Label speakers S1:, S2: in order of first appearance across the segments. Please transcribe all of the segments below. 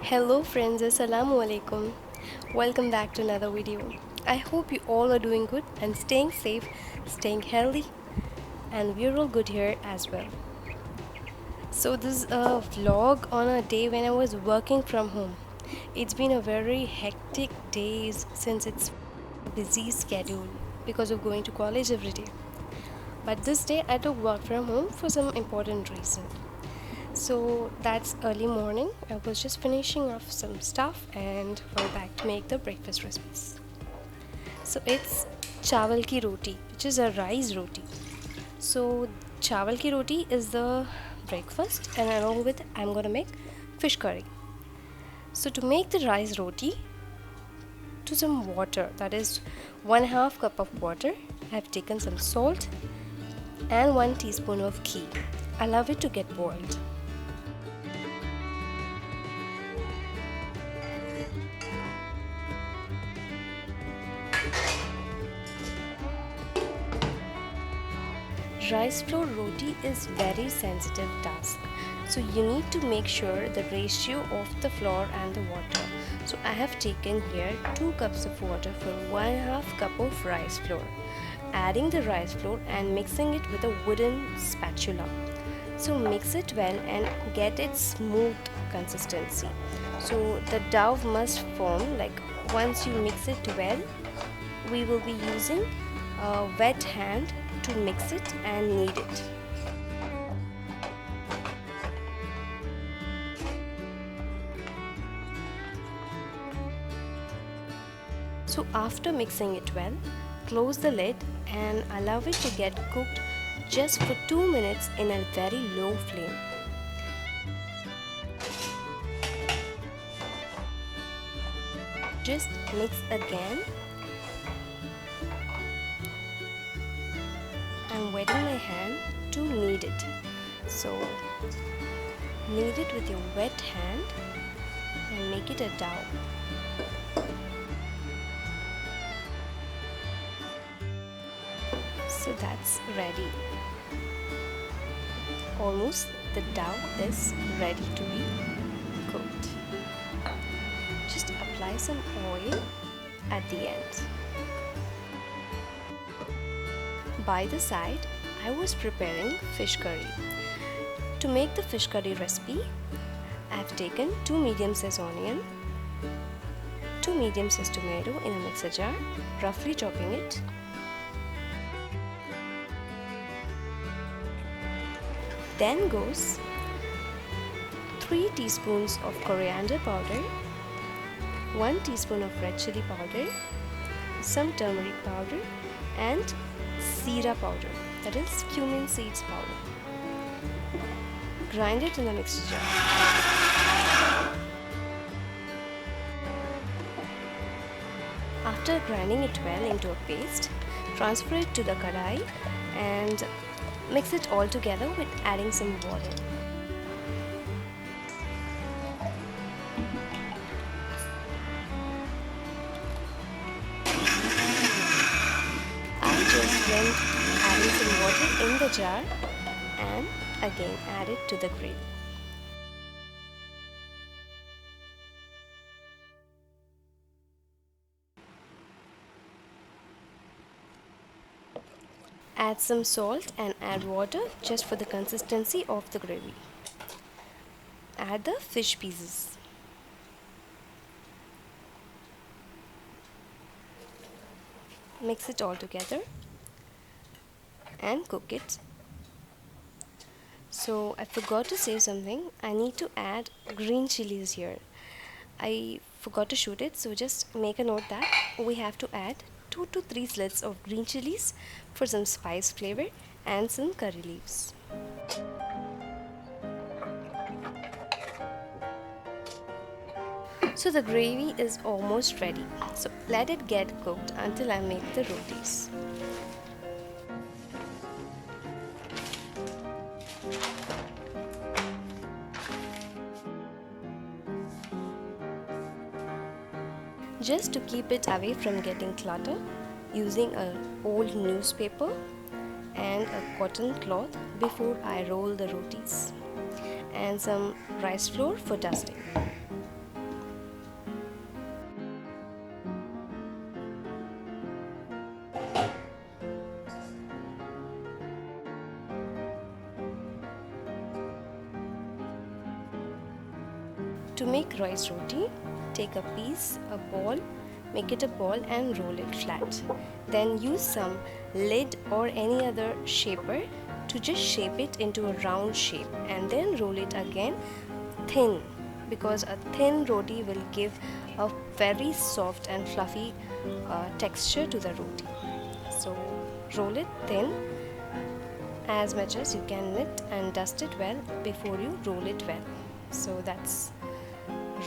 S1: Hello friends, assalamu alaikum. Welcome back to another video. I hope you all are doing good and staying safe, staying healthy, and we're all good here as well. So this is a vlog on a day when I was working from home. It's been a very hectic days since it's busy schedule because of going to college every day. But this day I took work from home for some important reason. So that's early morning. I was just finishing off some stuff and went back to make the breakfast recipes. So it's chawal ki roti, which is a rice roti. So chawal ki roti is the breakfast, and along with it, I'm gonna make fish curry. So to make the rice roti, to some water, that is 1/2 cup of water, I have taken some salt and 1 teaspoon of ghee. Allow it to get boiled. Rice flour roti is very sensitive task, so you need to make sure the ratio of the flour and the water. So I have taken here 2 cups of water for 1/2 cup of rice flour, adding the rice flour and mixing it with a wooden spatula. So mix it well and get it smooth consistency. So the dough must form like once you mix it well. We will be using a wet hand to mix it and knead it. So after mixing it well, close the lid and allow it to get cooked just for 2 minutes in a very low flame. Just mix again. I'm wetting my hand to knead it. So knead it with your wet hand and make it a dough. So that's ready. Almost the dough is ready to be cooked. Just apply some oil at the end. By the side, I was preparing fish curry. To make the fish curry recipe, I have taken 2 medium-sized onion, 2 medium-sized tomato in a mixer jar, roughly chopping it. Then goes 3 teaspoons of coriander powder, 1 teaspoon of red chili powder, some turmeric powder, and seera powder, that is cumin seeds powder. Grind it in a mixer jar. After grinding it well into a paste, transfer it to the kadai and mix it all together with adding some water. Just blend adding some water in the jar and again add it to the gravy. Add some salt and add water just for the consistency of the gravy. Add the fish pieces. Mix it all together and cook it. So I forgot to say something. I need to add green chilies here. I forgot to shoot it, so just make a note that we have to add 2 to 3 slits of green chilies for some spice flavor and some curry leaves. So the gravy is almost ready. So let it get cooked until I make the rotis. Just to keep it away from getting cluttered, using an old newspaper and a cotton cloth before I roll the rotis, and some rice flour for dusting. To make rice roti, take a ball, make it a ball and roll it flat. Then use some lid or any other shaper to just shape it into a round shape and then roll it again thin, because a thin roti will give a very soft and fluffy texture to the roti. So roll it thin as much as you can knit and dust it well before you roll it well. So that's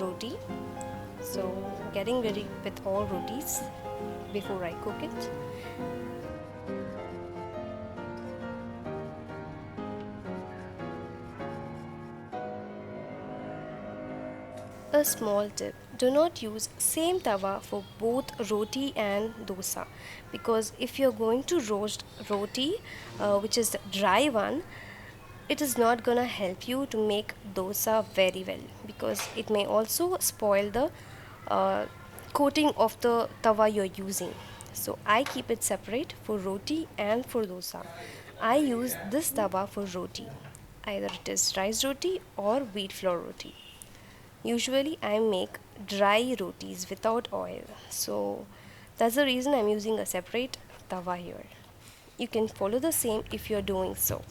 S1: roti. So getting ready with all rotis before I cook it. A small tip: do not use same tawa for both roti and dosa, because if you're going to roast roti, which is the dry one, it is not gonna help you to make dosa very well, because it may also spoil the coating of the tawa you're using. So I keep it separate for roti and for dosa. I use this tawa for roti, either it is rice roti or wheat flour roti. Usually I make dry rotis without oil, so that's the reason I'm using a separate tawa here. You can follow the same if you're doing so.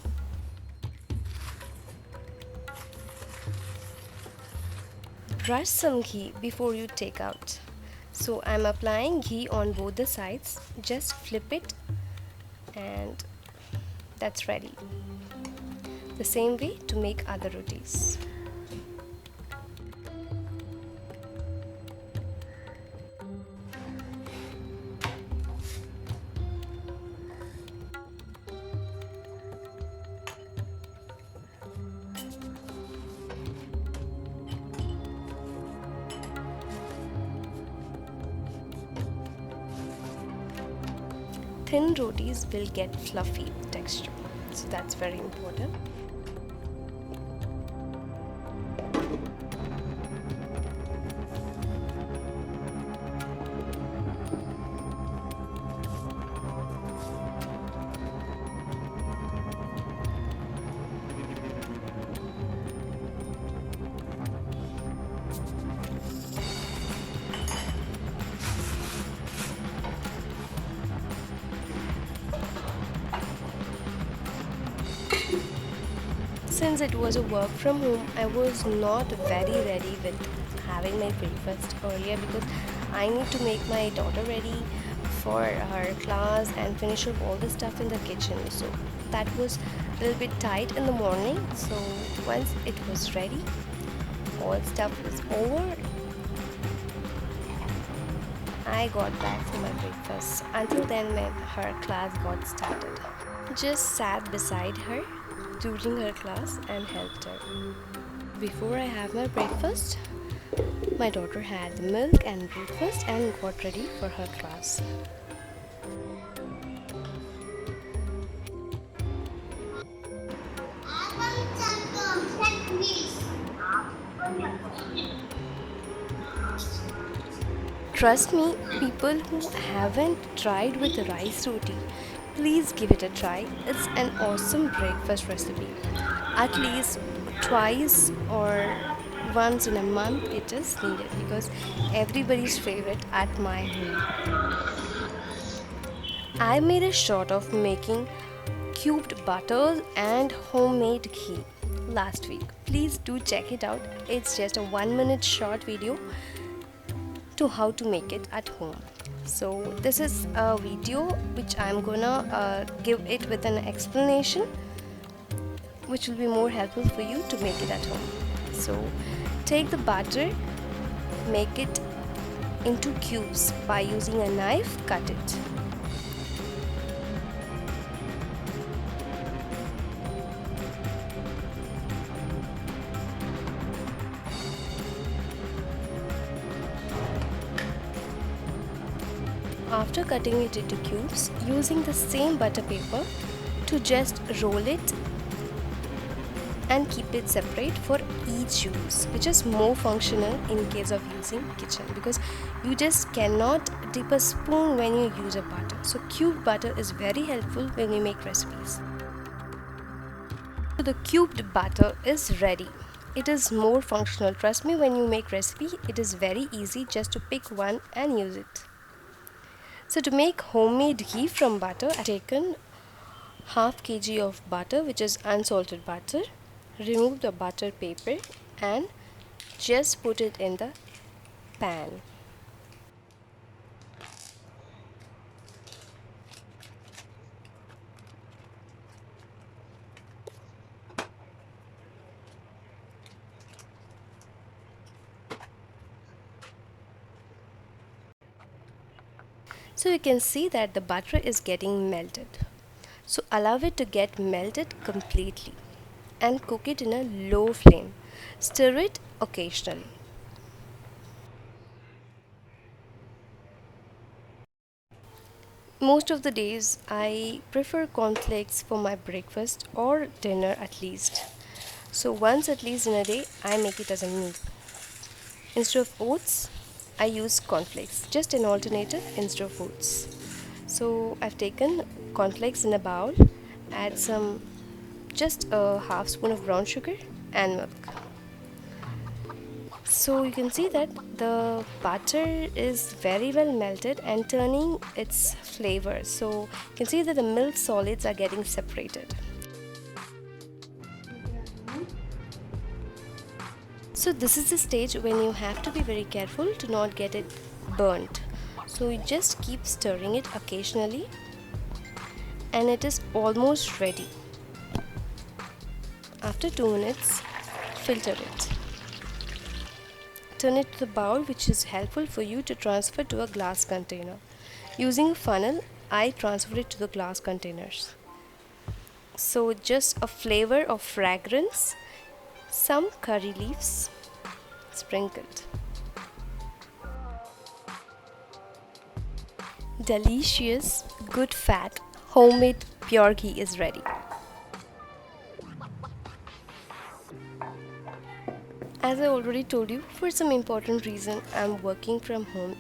S1: Brush some ghee before you take out. So I'm applying ghee on both the sides. Just flip it and that's ready. The same way to make other rotis. Thin rotis will get fluffy texture, so that's very important. Since it was a work from home, I was not very ready with having my breakfast earlier, because I need to make my daughter ready for her class and finish up all the stuff in the kitchen. So that was a little bit tight in the morning. So once it was ready, all stuff was over, I got back for my breakfast. Until then, her class got started. Just sat beside her during her class and helped her. Before I have my breakfast, my daughter had the milk and breakfast and got ready for her class. Trust me, people who haven't tried with rice roti, please give it a try. It's an awesome breakfast recipe. At least twice or once in a month it is needed, because everybody's favorite at my home. I made a shot of making cubed butter and homemade ghee last week. Please do check it out. It's just a 1-minute short video to how to make it at home. So this is a video which I'm gonna give it with an explanation, which will be more helpful for you to make it at home. So take the butter, make it into cubes by using a knife, cut it. After cutting it into cubes, using the same butter paper to just roll it and keep it separate for each use, which is more functional in case of using kitchen, because you just cannot dip a spoon when you use a butter. So cubed butter is very helpful when you make recipes. So the cubed butter is ready. it is more functional. Trust me, when you make recipe, it is very easy just to pick one and use it. So to make homemade ghee from butter, I've taken half kg of butter, which is unsalted butter. Remove the butter paper and just put it in the pan. So you can see that the butter is getting melted. So allow it to get melted completely and cook it in a low flame. Stir it occasionally. Most of the days I prefer cornflakes for my breakfast or dinner at least. So once at least in a day I make it as a meal. Instead of oats, I use cornflakes, just an alternative instead of oats. So I've taken cornflakes in a bowl, add some just a half spoon of brown sugar and milk. So you can see that the butter is very well melted and turning its flavor. So you can see that the milk solids are getting separated. So this is the stage when you have to be very careful to not get it burnt. So you just keep stirring it occasionally and it is almost ready. After 2 minutes, filter it. Turn it to the bowl, which is helpful for you to transfer to a glass container. Using a funnel, I transfer it to the glass containers. So just a flavor of fragrance, some curry leaves sprinkled. Delicious, good fat, homemade pure ghee is ready. As I already told you, for some important reason, I'm working from home.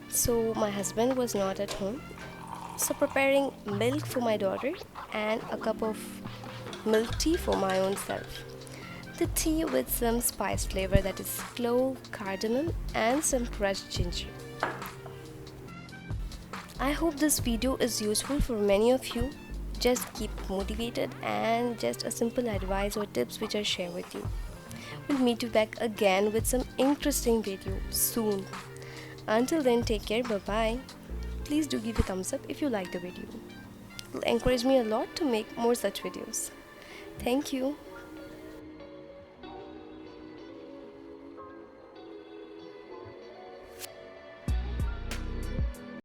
S1: So my husband was not at home. So preparing milk for my daughter and a cup of milk tea for my own self. The tea with some spice flavor, that is clove, cardamom and some crushed ginger. I hope this video is useful for many of you. Just keep motivated and just a simple advice or tips which I share with you. We'll meet you back again with some interesting video soon. Until then, take care. Bye bye. Please do give a thumbs up if you like the video. It will encourage me a lot to make more such videos. Thank you.